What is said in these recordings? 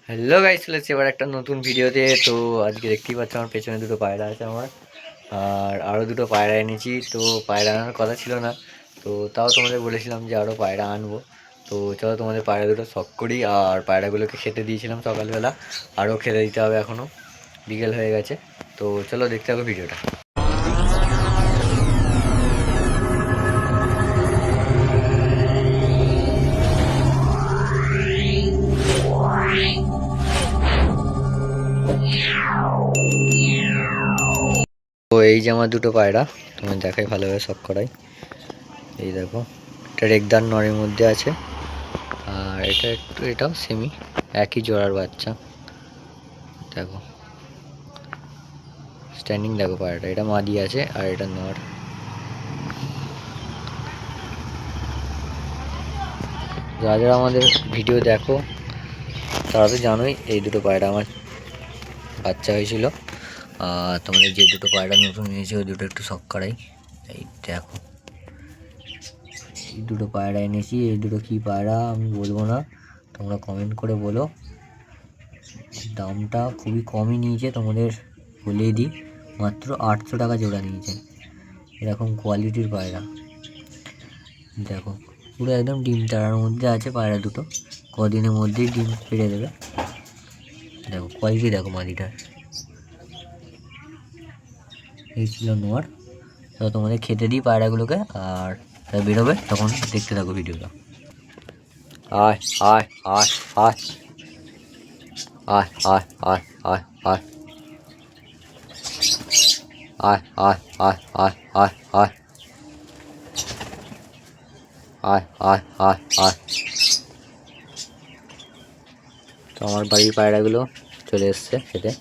Hello guys, চলে এসেছি এবার একটা নতুন ভিডিওতে। তো আজকে দেখতেই পাচ্ছ আমার পেছনে দুটো পায়রা আছে আমার, আর আরও দুটো পায়রা এনেছি। তো পায়রা আনার কথা ছিল না, তো তাও তোমাদের বলেছিলাম যে আরও পায়রা আনবো। তো চলো তোমাদের পায়রা দুটো শখ করি। আর পায়রাগুলোকে খেতে দিয়েছিলাম সকালবেলা, আরও খেতে দিতে হবে, এখনও বিকেল হয়ে গেছে। তো চলো দেখতে হবে ভিডিওটা। তো এই যে আমার দুটো পায়রা, তোমার দেখাই ভালোভাবে শখ করাই। এই দেখো, এটা রেগদার নরের মধ্যে আছে, আর এটাও সেমি একই জোড়ার বাচ্চা। দেখো স্ট্যান্ডিং, দেখো পায়রাটা, এটা মাদি আছে আর এটা নর। যারা যারা আমাদের ভিডিও দেখো তারা তো জানোই এই দুটো পায়রা আমার বাচ্চা হয়েছিল। আর তোমাদের যে দুটো পায়রা নতুন নিয়েছে ওই দুটো একটু শখ করাই। এই দেখো, এই দুটো পায়রা এনেছি। এই দুটো কী পায়রা আমি বলবো না, তোমরা কমেন্ট করে বলো। দামটা খুবই কমই নিয়েছে, তোমাদের বলেই দিই, মাত্র 800 টাকা জোড়া নিয়েছে। এরকম কোয়ালিটির পায়রা দেখো, পুরো একদম ডিম তাড়ার মধ্যে আছে পায়রা দুটো, কদিনের মধ্যেই ডিম পেড়ে দেবে। দেখো কোয়ালিটি, দেখো মাদিটার। এই ছিল নোয়ার। তো তোমাদের খেতে দিই পায়রাগুলোকে, আর বেরোবে তখন দেখতে থাকো ভিডিওটা। আয় আয় আয় আয় আয় আয় আয় আয় আয় আয় আয় আয় আয় আয় আয় আয় আয় আয় আয়। তো আমার বাড়ির পায়রাগুলো চলে এসছে খেতে।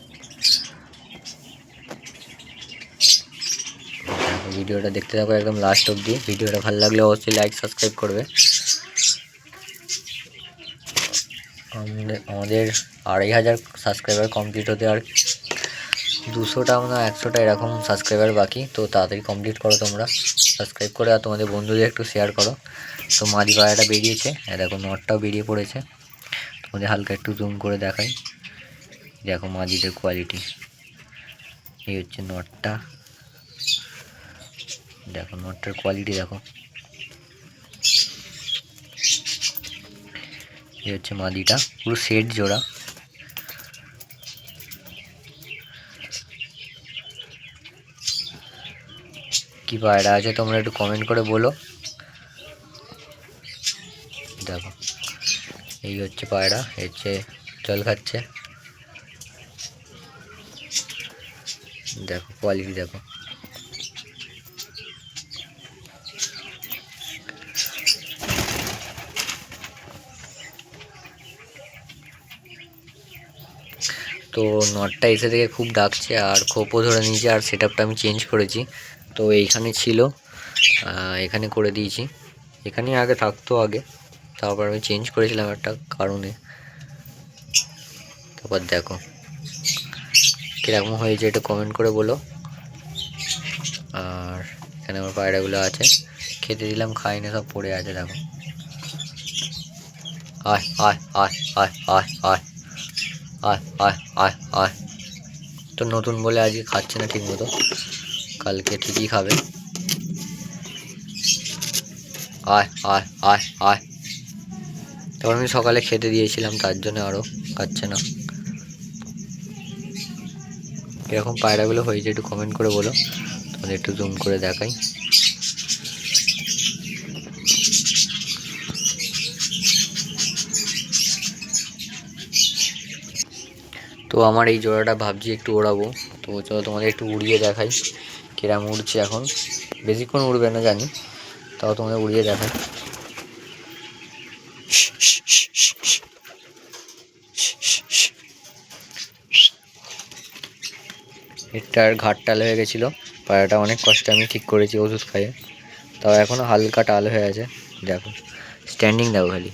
ভিডিওটা দেখতে থাকো একদম লাস্ট অবধি। ভিডিওটা ভালো লাগলে অবশ্যই লাইক সাবস্ক্রাইব করবে। আমাদের 2500 সাবস্ক্রাইবার কমপ্লিট হতে আর 200টা না 100টা এরকম সাবস্ক্রাইবার বাকি। তো তাড়াতাড়ি কমপ্লিট করো তোমরা সাবস্ক্রাইব করে, আর তোমাদের বন্ধুদের একটু শেয়ার করো। তো মাদি পায়রাটা বেরিয়েছে, দেখো নটটাও বেরিয়ে পড়েছে। তোমাদের হালকা একটু জুম করে দেখাই, দেখো মাদিদের কোয়ালিটি। এই হচ্ছে নটটা, দেখো নটটার কোয়ালিটি দেখো। এই হচ্ছে মাদিটা, পুরো সেট জোড়া। কি পায়রা আছে তোমরা একটু কমেন্ট করে বলো। দেখো এই হচ্ছে পায়রা, হচ্ছে জল খাচ্ছে। দেখো কোয়ালিটি দেখো। তো নটটা এসে থেকে খুব ডাকছে আর খোপও ধরে নিয়েছে, আর সেট আপটা আমি চেঞ্জ করেছি। তো এইখানে ছিল, এখানে করে দিয়েছি। এখানেই আগে থাকতো আগে, তারপর আমি চেঞ্জ করেছিলাম একটা কারণে। তারপর দেখো কীরকম হয়েছে এটা কমেন্ট করে বলো। আর এখানে আমার পায়রাগুলো আছে, খেতে দিলাম খাই না, সব পড়ে আছে দেখো। আয় আয় আয় আয় আয় আয় আয় আয় আয় আয়। তো নতুন বলে আজকে খাচ্ছে না ঠিক মতো, কালকে ঠিকই খাবে। আয় আয় আয় আয়। তখন আমি সকালে খেতে দিয়েছিলাম, তার জন্য আরও খাচ্ছে না। এরকম পায়রাগুলো হয়েছে একটু কমেন্ট করে বলো, তোমাদের একটু জুম করে দেখাই। তো আমার এই জোড়াটা ভাবছি একটু ওড়াবো। তো চলো তোমাদের একটু উড়িয়ে দেখাই কিরম উড়ছে। এখন বেশিক্ষণ উড়বে না জানি, তাও তোমাদের উড়িয়ে দেখাই। এটার ঘাট টাল হয়ে গেছিলো, পায়রাটা অনেক কষ্টে আমি ঠিক করেছি ওষুধ খাইয়ে, তাও এখনও হালকা টাল হয়ে আছে। দেখো স্ট্যান্ডিং দেখো খালি,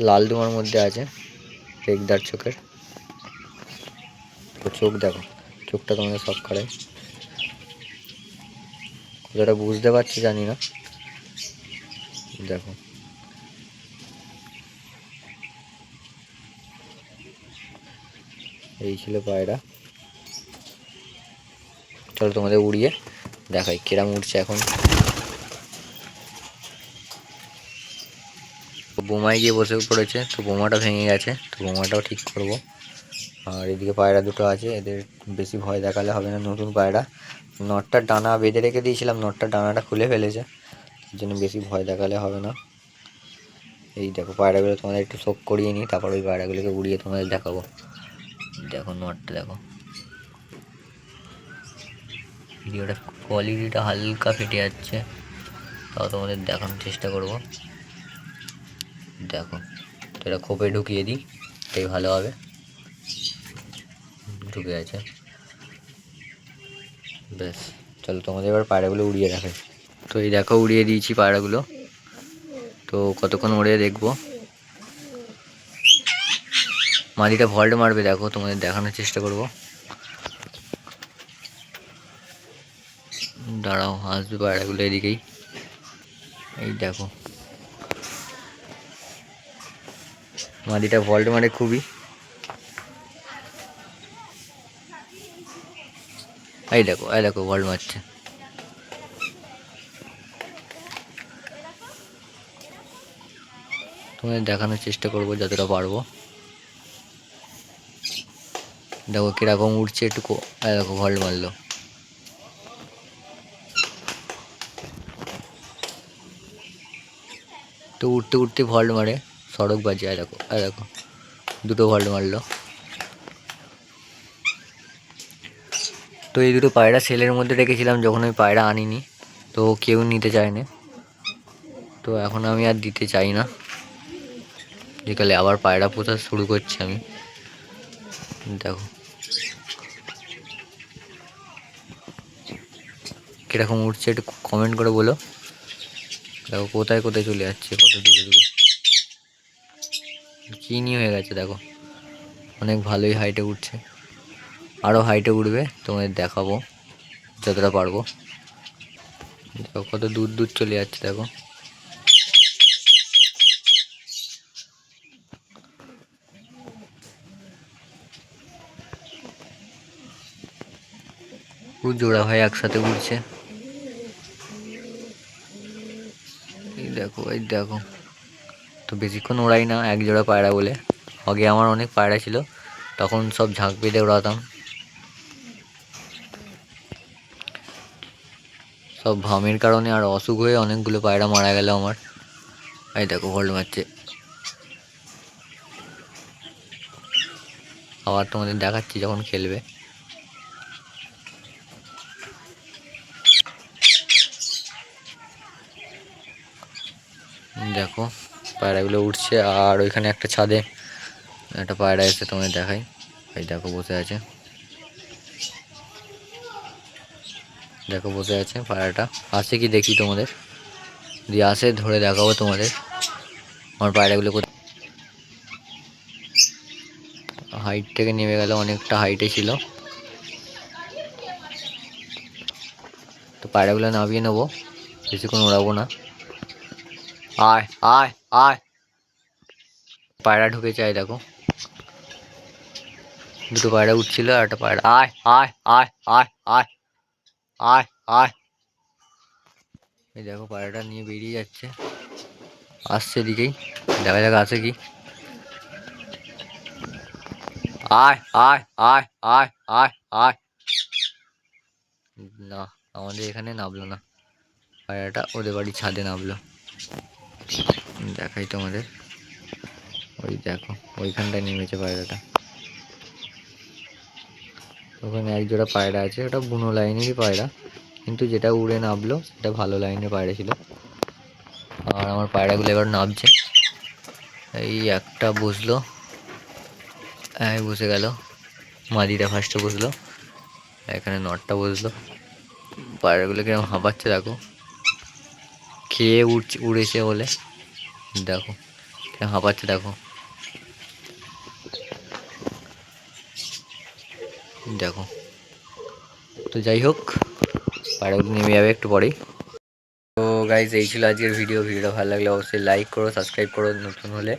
লাল দুমার মধ্যে আছে, রেগদার চোখের। তো চোখ দেখো, চোখটা তোমাদের সব করাই, কতটা বুঝতে পারছি জানি না। দেখো এই ছিল পায়রা। চলো তোমাদের উড়িয়ে দেখাই কিরম উঠছে এখন। বোমায় গিয়ে বসে পড়েছে, তো বোমাটা ভেঙে গেছে, তো বোমাটাও ঠিক করব। আর এদিকে পায়রা দুটো আছে, এদের বেশি ভয় দেখালে হবে না। নতুন পায়রা, নটটার ডানা বেঁধে রেখে দিয়েছিলাম, নটটার ডানাটা খুলে ফেলেছে, তার জন্য বেশি ভয় দেখালে হবে না। এই দেখো পায়রাগুলো তোমাদের একটু শোক করিয়ে নিই, তারপর ওই পায়রাগুলোকে উড়িয়ে তোমাদের দেখাবো। দেখো নটটা দেখো, ভিডিওটা কোয়ালিটিটা হালকা ফেটে যাচ্ছে, তাও তোমাদের দেখানোর চেষ্টা করব। দেখো, তো এটা খোপে ঢুকিয়ে দিই, এটাই ভালো হবে। ঢুকে আছে, বেশ। চলো তোমাদের এবার পায়রাগুলো উড়িয়ে দেখাই। তো এই দেখো উড়িয়ে দিয়েছি পায়রাগুলো, তো কতক্ষণ উড়ে দেখবো। মাদিটা ভল্ট মারবে, দেখো তোমাদের দেখানোর চেষ্টা করব। দাঁড়াও, আসবে পায়রাগুলো এদিকেই। এই দেখো মাদিটা ভল্ট মারে খুবই। এই দেখো, এই দেখো ভল্ট মারছে। তোমাদের দেখানোর চেষ্টা করব যতটা পারবো। দেখো কিরকম উঠছে, একটু দেখো ভল্ট মারলো। তো উঠতে উঠতে ভল্ট মারে, সড়ক বাজে। দেখো, দেখো দুটো ভল্ট মারলো। তো এই দুটো পায়রা সেলের মধ্যে রেখেছিলাম যখন আমি পায়রা আনিনি, তো কেউ নিতে চায়নি, তো এখন আমি আর দিতে চাই না। বিকালে আবার পায়রা পোষা শুরু করছি আমি। দেখো কীরকম উঠছে, একটু কমেন্ট করে বলো। দেখো কোথায় কোথায় চলে যাচ্ছে, কত দূরে দূরে চিনি হয়ে গেছে। দেখো অনেক ভালোই হাইটে উঠছে, আরও হাইটে উঠবে, তোমাদের দেখাবো যতটা পারবো। দেখো কত দূর দূর চলে যাচ্ছে। দেখো পুরো জোড়া ভাই একসাথে উঠছে। এই দেখো, এই দেখো। তো বেশিক্ষণ ওড়াই না, এক জোড়া পায়রা বলে। আগে আমার অনেক পায়রা ছিল, তখন সব ঝাঁক বেঁধে ওড়াতাম। সব ভামের কারণে আর অসুখ হয়ে অনেকগুলো পায়রা মারা গেল আমার। এই দেখো ভল্ট মারছে। আবার তোমাদের দেখাচ্ছি যখন খেলবে। দেখো পায়রাগুলো উঠছে, আর ওইখানে একটা ছাদে একটা পায়রা এসে তোমাদের দেখাই। এই দেখো বসে আছে, দেখো বসে আছে পায়রাটা। আসে কি দেখি তোমাদের, যদি আসে ধরে দেখাবো তোমাদের আমার পায়রাগুলো কোথায়। হাইট থেকে নেমে গেল, অনেকটা হাইটে ছিল। তো পায়রাগুলো নামিয়ে নেবো, বেশিক্ষণ ওড়াবো না। আয় আয় আয়, পায়রা ঢুকে চাই। দেখো দুটো পায়রা উঠছিল, আর একটা পায়রা। আয় আয় আয় আয় আয় আয় আয়। এই দেখো পায়রাটা নিয়ে বেরিয়ে যাচ্ছে, আসছে এদিকেই, দেখা যাক আসে কি। আয় আয় আয় আয় আয় আয়। না, আমাদের এখানে নামলো না, পায়রাটা ওদের বাড়ির ছাদে নামলো। দেখাই তোমাদের, ওই দেখো ওইখানটায় নেমেছে পায়রাটা। ওখানে এক জোড়া পায়রা আছে, ওটা বুনো লাইনেরই পায়রা, কিন্তু যেটা উড়ে নামলো সেটা ভালো লাইনের পায়রা ছিল। আর আমার পায়রাগুলো এবার নামছে। এই একটা বসলো, বসে গেল, মাদিটা ফার্স্টে বসলো, এখানে নটটা বসলো। পায়রাগুলো কিরকম হাঁপাচ্ছে দেখো, খেয়ে উড়েছে বলে। দেখো কিরকম হাঁপাচ্ছে দেখো। দেখো তো যাই হোক, পায়রাগুলো নেমে যাবে একটু পরেই। তো গাইজ এই ছিল আজকের ভিডিওটা ভালো লাগলে অবশ্যই লাইক করো, সাবস্ক্রাইব করো নতুন হলে,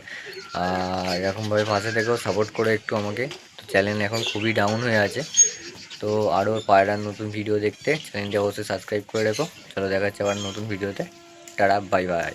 আর এরকমভাবে পাশে থেকেও সাপোর্ট করো একটু আমাকে। তো চ্যানেল এখন খুবই ডাউন হয়ে আছে। তো আরও পায়রার নতুন ভিডিও দেখতে চ্যানেলটি অবশ্যই সাবস্ক্রাইব করে রেখো। চলো দেখা হচ্ছে আবার নতুন ভিডিওতে। Tata, bye bye.